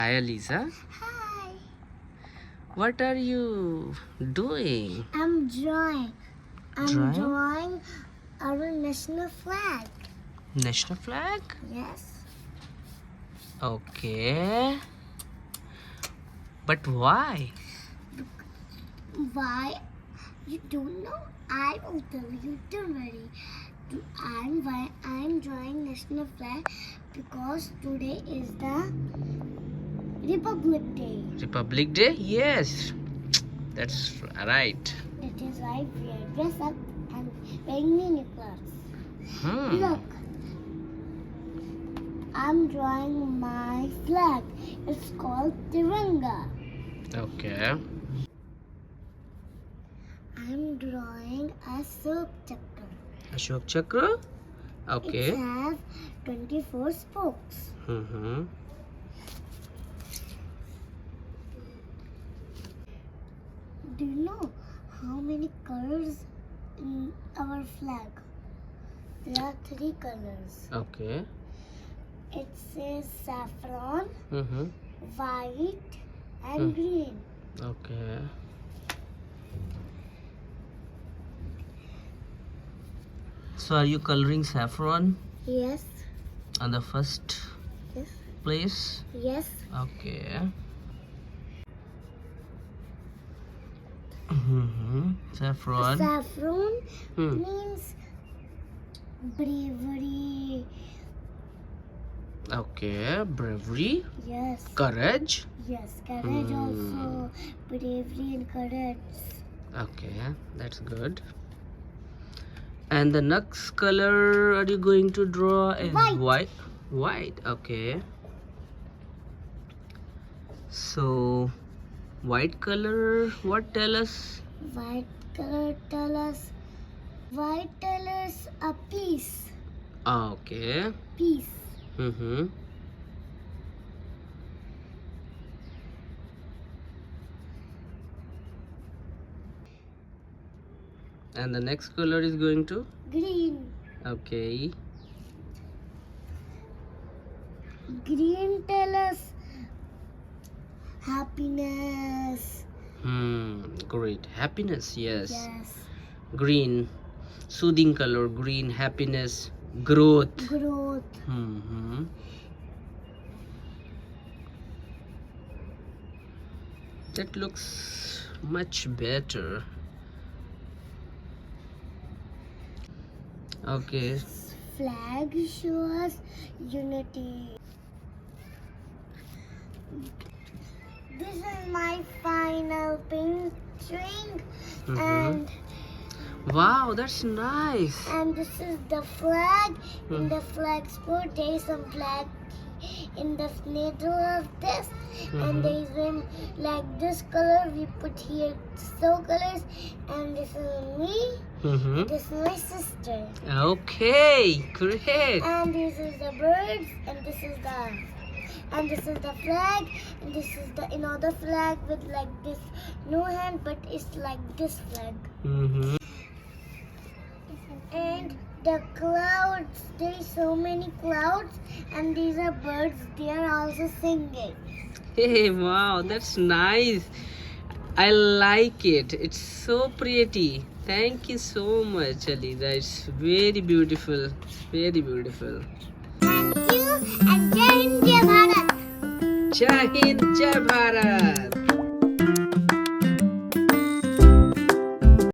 Hi, Lisa. Hi. What are you doing? I'm drawing. I'm Drawing? drawing our national flag. National flag? Yes. Okay. But why? Why? You don't know? I will tell you. Don't worry. I'm drawing national flag because today is the Republic Day. Republic Day? Yes. That's right. It is why we are dressed up and wearing uniforms. Look, I'm drawing my flag. It's called Tiranga. Okay. I'm drawing a soap chakra. Ashok Chakra? Okay. It has 24 spokes. Mm-hmm. Do you know how many colors in our flag? There are 3 colors. Okay. It says saffron, Mm-hmm. white, and green. Okay. So are you coloring saffron Yes, on the first yes, place? yes. Okay. Mm-hmm. Saffron. Saffron Hmm. means bravery. Okay. Bravery. Yes, Courage. yes. Courage also. Bravery and courage. Okay. That's good. And the next color are you going to draw? A White. White. White. Okay. So, white color. What tell us? White color tell us. White tell us a peace. Okay. Peace. Mm-hmm. And the next color is going to? Green. Okay. Green tell us happiness. Great. Happiness. Yes. Yes. Green. Soothing color. Green. Happiness. Growth. Growth. Mm-hmm. That looks much better. Okay. Flag shows unity. This is my final painting, and Wow, that's nice. this is the flag. In the flag's port, there is some flag in the middle of this, and there is like this color. We put here so colors, and this is me. This is my sister. Okay, great. And this is the birds, and this is the flag, and this is the another flag with like this no hand, but it's like this flag. And the clouds, there is so many clouds, and these are birds. They are also singing. Hey, wow, that's nice. I like it. It's so pretty. Thank you so much, Alida. It's very beautiful. Very beautiful. Thank you, and Jai Hind, Jai Bharat. Jai Hind, Jai Bharat.